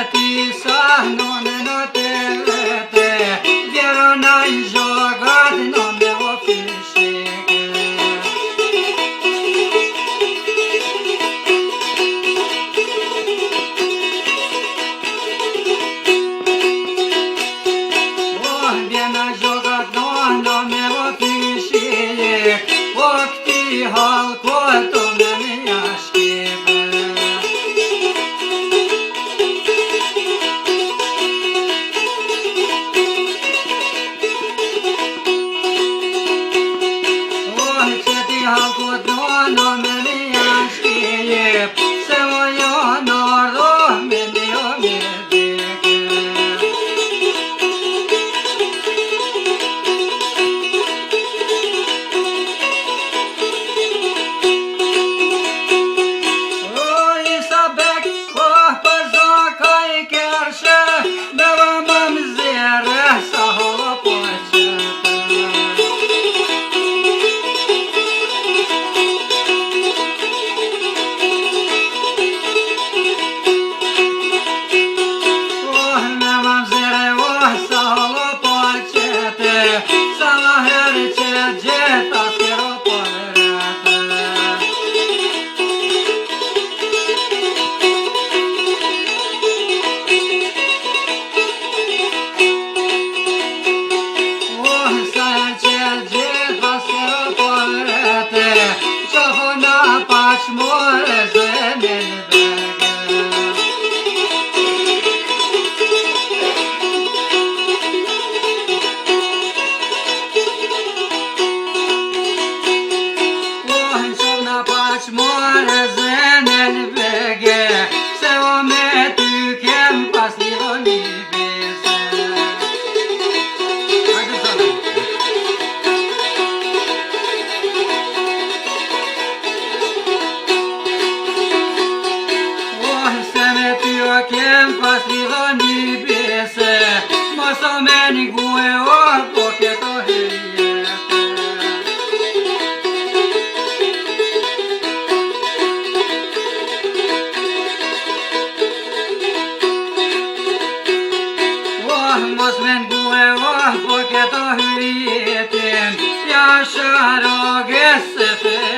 ti sa nome no te vete, vjero na i gjogat nome o fishike. Oh, vjena gjogat nome o fishike, o këti halko të me një shkipe. Halkot no me një shkije, se o jo nërdo me një me dike. O isa bek, o pëzaka i kershe, beva më mzire sa holo po more zemen more zenen vege, se o me ty kem pas një bese. Kem pas një bese, mos o me një gue o po keto hyjete. Mos me një gue o po keto hyjete, ja sharoge se fe